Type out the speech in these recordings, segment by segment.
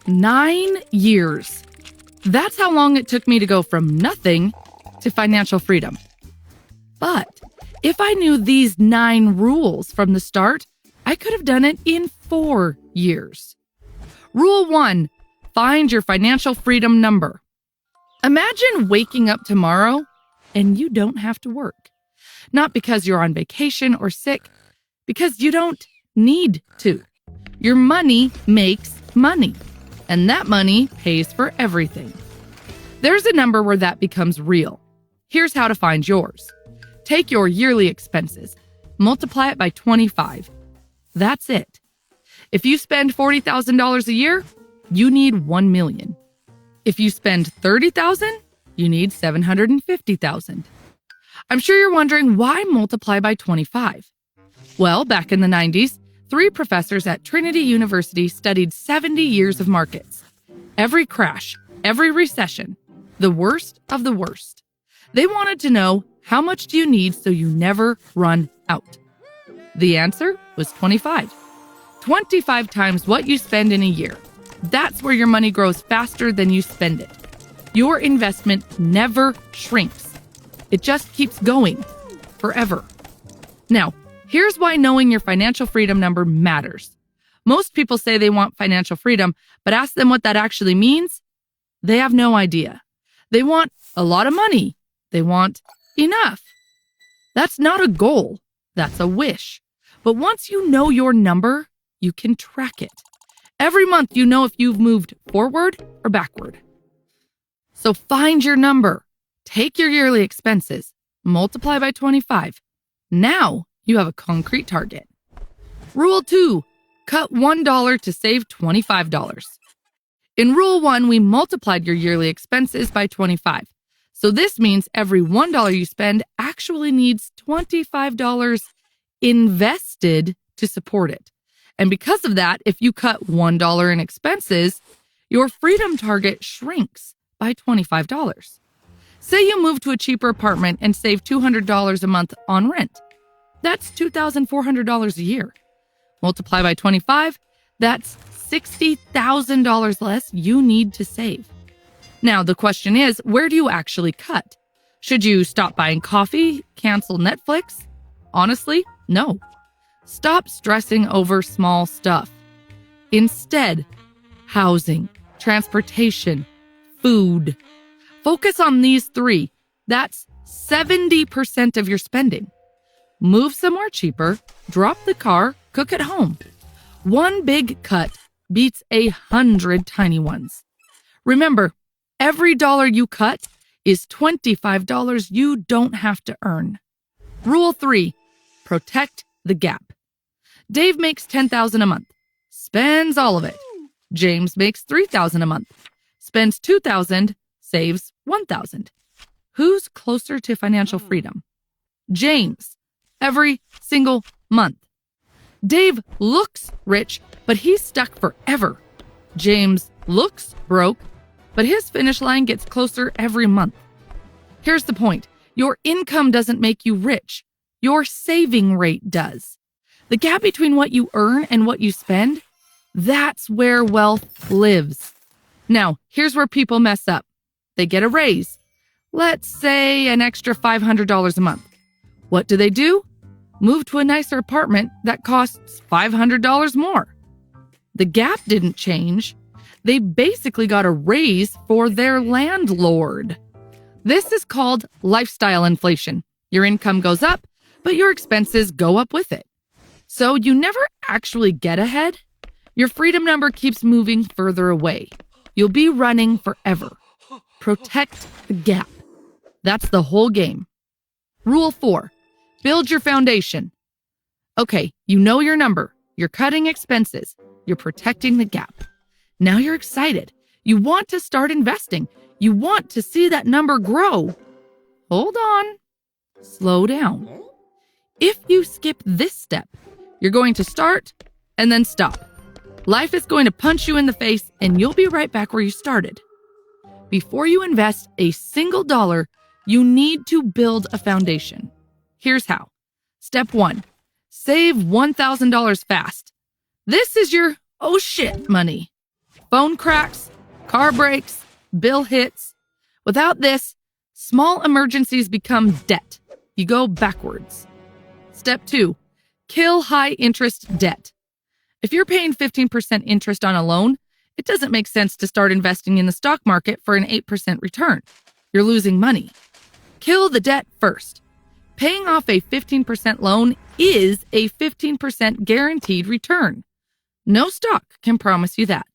9 years. That's how long it took me to go from nothing to financial freedom. But if I knew these 9 rules from the start, I could have done it in 4 years. Rule 1, find your financial freedom number. Imagine waking up tomorrow and you don't have to work. Not because you're on vacation or sick, because you don't need to. Your money makes money, and that money pays for everything. There's a number where that becomes real. Here's how to find yours. Take your yearly expenses, multiply it by 25. That's it. If you spend $40,000 a year, you need $1 million. If you spend $30,000, you need $750,000. I'm sure you're wondering why multiply by 25. Well, back in the 90s, 3 professors at Trinity University studied 70 years of markets. Every crash, every recession, the worst of the worst. They wanted to know, how much do you need so you never run out? The answer was 25. 25 times what you spend in a year. That's where your money grows faster than you spend it. Your investment never shrinks. It just keeps going forever. Now, here's why knowing your financial freedom number matters. Most people say they want financial freedom, but ask them what that actually means. They have no idea. They want a lot of money. They want enough. That's not a goal. That's a wish. But once you know your number, you can track it. Every month you know if you've moved forward or backward. So find your number. Take your yearly expenses. Multiply by 25. Now you have a concrete target. Rule 2. Cut $1 to save $25. In Rule 1, we multiplied your yearly expenses by 25. So this means every $1 you spend actually needs $25 invested to support it. And because of that, if you cut $1 in expenses, your freedom target shrinks by $25. Say you move to a cheaper apartment and save $200 a month on rent. That's $2,400 a year. Multiply by 25, that's $60,000 less you need to save. Now, the question is, where do you actually cut? Should you stop buying coffee, cancel Netflix? Honestly, no. Stop stressing over small stuff. Instead, housing, transportation, food. Focus on these 3. That's 70% of your spending. Move somewhere cheaper, drop the car, cook at home. One big cut beats 100 tiny ones. Remember, every dollar you cut is $25 you don't have to earn. Rule 3, protect the gap. Dave makes $10,000 a month, spends all of it. James makes $3,000 a month, spends $2,000, saves $1,000. Who's closer to financial freedom? James, every single month. Dave looks rich, but he's stuck forever. James looks broke, but his finish line gets closer every month. Here's the point. Your income doesn't make you rich. Your saving rate does. The gap between what you earn and what you spend, that's where wealth lives. Now, here's where people mess up. They get a raise. Let's say an extra $500 a month. What do? Move to a nicer apartment that costs $500 more. The gap didn't change. They basically got a raise for their landlord. This is called lifestyle inflation. Your income goes up, but your expenses go up with it. So you never actually get ahead. Your freedom number keeps moving further away. You'll be running forever. Protect the gap. That's the whole game. Rule 4, build your foundation. Okay, you know your number. You're cutting expenses. You're protecting the gap. Now you're excited. You want to start investing. You want to see that number grow. Hold on. Slow down. If you skip this step, you're going to start and then stop. Life is going to punch you in the face and you'll be right back where you started. Before you invest a single dollar, you need to build a foundation. Here's how. Step 1, save $1,000 fast. This is your oh shit money. Phone cracks, car breaks, bill hits. Without this, small emergencies become debt. You go backwards. Step 2, kill high-interest debt. If you're paying 15% interest on a loan, it doesn't make sense to start investing in the stock market for an 8% return. You're losing money. Kill the debt first. Paying off a 15% loan is a 15% guaranteed return. No stock can promise you that.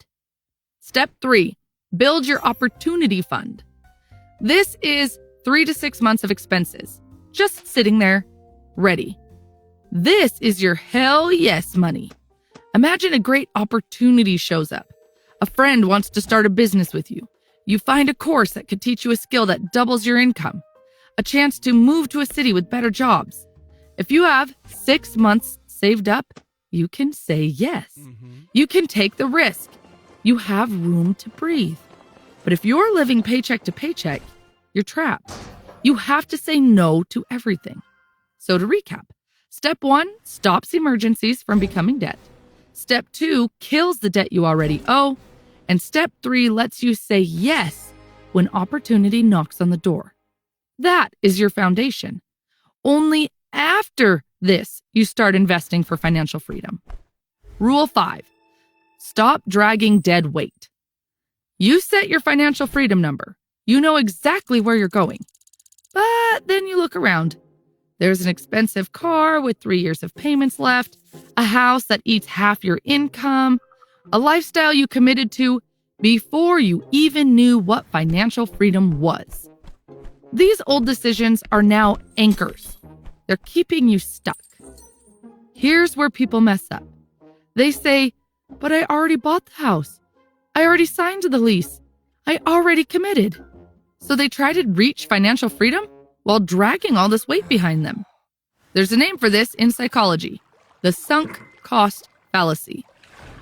Step 3, build your opportunity fund. This is 3 to 6 months of expenses, just sitting there, ready. This is your hell yes money. Imagine a great opportunity shows up. A friend wants to start a business with you. You find a course that could teach you a skill that doubles your income. A chance to move to a city with better jobs. If you have 6 months saved up, you can say yes. You can take the risk. You have room to breathe. But if you're living paycheck to paycheck, you're trapped. You have to say no to everything. So to recap, step 1 stops emergencies from becoming debt. Step 2 kills the debt you already owe. And step 3 lets you say yes when opportunity knocks on the door. That is your foundation. Only after this, you start investing for financial freedom. Rule 5, stop dragging dead weight. You set your financial freedom number. You know exactly where you're going. But then you look around. There's an expensive car with 3 years of payments left, a house that eats half your income, a lifestyle you committed to before you even knew what financial freedom was. These old decisions are now anchors. They're keeping you stuck. Here's where people mess up. They say, but I already bought the house. I already signed the lease. I already committed. So they try to reach financial freedom while dragging all this weight behind them. There's a name for this in psychology, the sunk cost fallacy.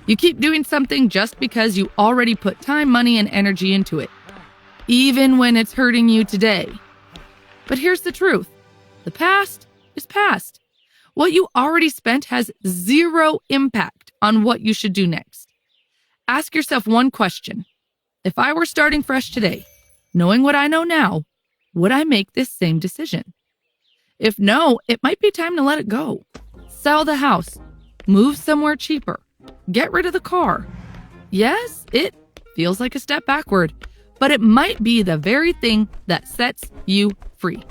You keep doing something just because you already put time, money, and energy into it, even when it's hurting you today. But here's the truth. The past is past. What you already spent has zero impact on what you should do next. Ask yourself one question. If I were starting fresh today, knowing what I know now, would I make this same decision? If no, it might be time to let it go. Sell the house. Move somewhere cheaper. Get rid of the car. Yes, it feels like a step backward, but it might be the very thing that sets you free.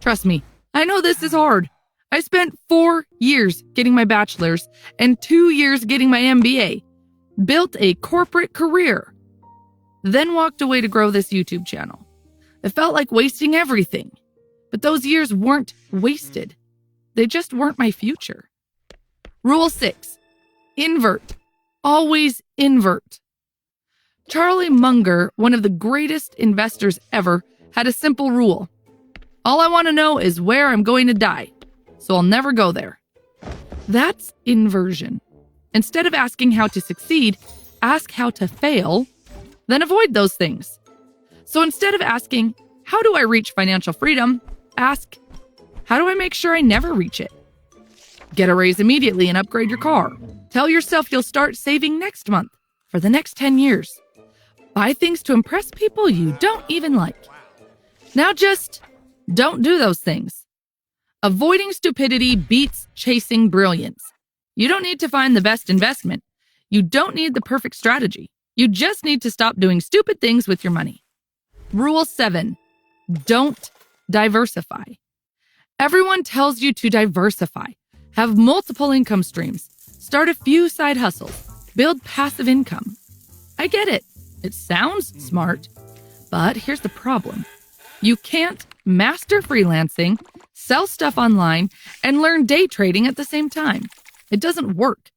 Trust me, I know this is hard. I spent 4 years getting my bachelor's and 2 years getting my MBA, built a corporate career, then walked away to grow this YouTube channel. It felt like wasting everything, but those years weren't wasted. They just weren't my future. Rule 6, invert. Always invert. Charlie Munger, one of the greatest investors ever, had a simple rule. All I want to know is where I'm going to die, so I'll never go there. That's inversion. Instead of asking how to succeed, ask how to fail, then avoid those things. So instead of asking, how do I reach financial freedom, ask, how do I make sure I never reach it? Get a raise immediately and upgrade your car. Tell yourself you'll start saving next month for the next 10 years. Buy things to impress people you don't even like. Now just don't do those things. Avoiding stupidity beats chasing brilliance. You don't need to find the best investment. You don't need the perfect strategy. You just need to stop doing stupid things with your money. Rule 7, don't diversify. Everyone tells you to diversify. Have multiple income streams. Start a few side hustles. Build passive income. I get it. It sounds smart. But here's the problem. You can't master freelancing, sell stuff online, and learn day trading at the same time. It doesn't work.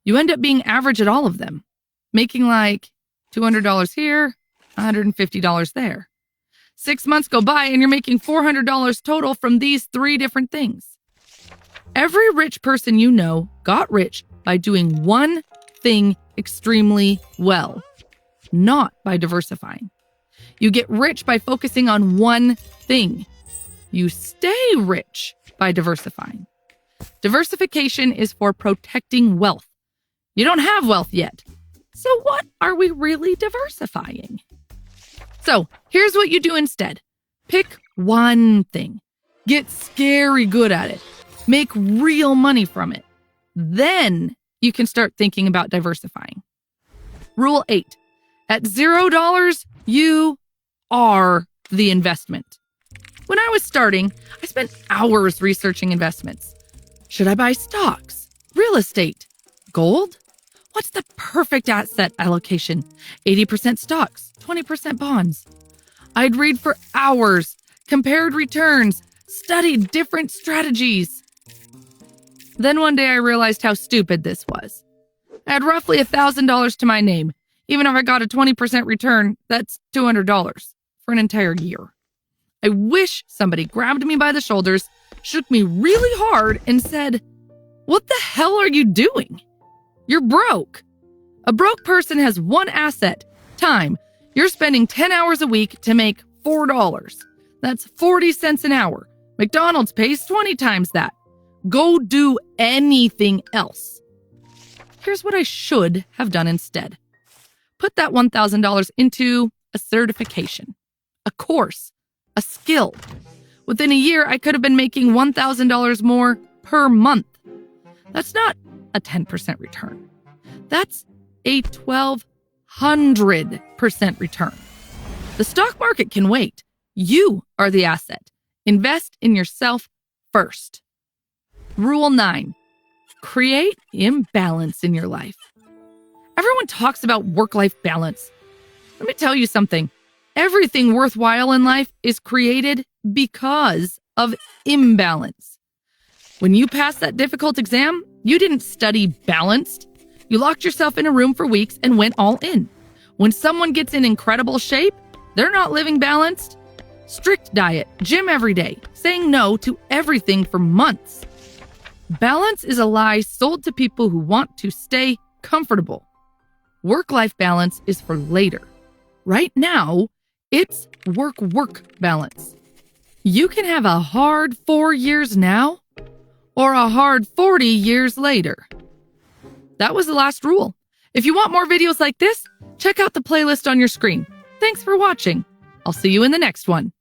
You end up being average at all of them, making like $200 here, $150 there. 6 months go by and you're making $400 total from these 3 different things. Every rich person you know got rich by doing one thing extremely well, not by diversifying. You get rich by focusing on one thing. You stay rich by diversifying. Diversification is for protecting wealth. You don't have wealth yet. So what are we really diversifying? So here's what you do instead. Pick one thing. Get scary good at it. Make real money from it. Then you can start thinking about diversifying. Rule 8. At $0, you are the investment. When I was starting, I spent hours researching investments. Should I buy stocks? Real estate? Gold? What's the perfect asset allocation? 80% stocks, 20% bonds. I'd read for hours, compared returns, studied different strategies. Then one day I realized how stupid this was. I had roughly $1,000 to my name. Even if I got a 20% return, that's $200 for an entire year. I wish somebody grabbed me by the shoulders, shook me really hard, and said, "What the hell are you doing? You're broke." A broke person has one asset, time. You're spending 10 hours a week to make $4. That's 40 cents an hour. McDonald's pays 20 times that. Go do anything else. Here's what I should have done instead. Put that $1,000 into a certification, a course, a skill. Within a year, I could have been making $1,000 more per month. That's not a 10% return. That's a 1,200% return. The stock market can wait. You are the asset. Invest in yourself first. Rule 9. Create imbalance in your life. Everyone talks about work-life balance. Let me tell you something. Everything worthwhile in life is created because of imbalance. When you passed that difficult exam, you didn't study balanced. You locked yourself in a room for weeks and went all in. When someone gets in incredible shape, they're not living balanced. Strict diet, gym every day, saying no to everything for months. Balance is a lie sold to people who want to stay comfortable. Work-life balance is for later. Right now, it's work-work balance. You can have a hard 4 years now or a hard 40 years later. That was the last rule. If you want more videos like this, check out the playlist on your screen. Thanks for watching. I'll see you in the next one.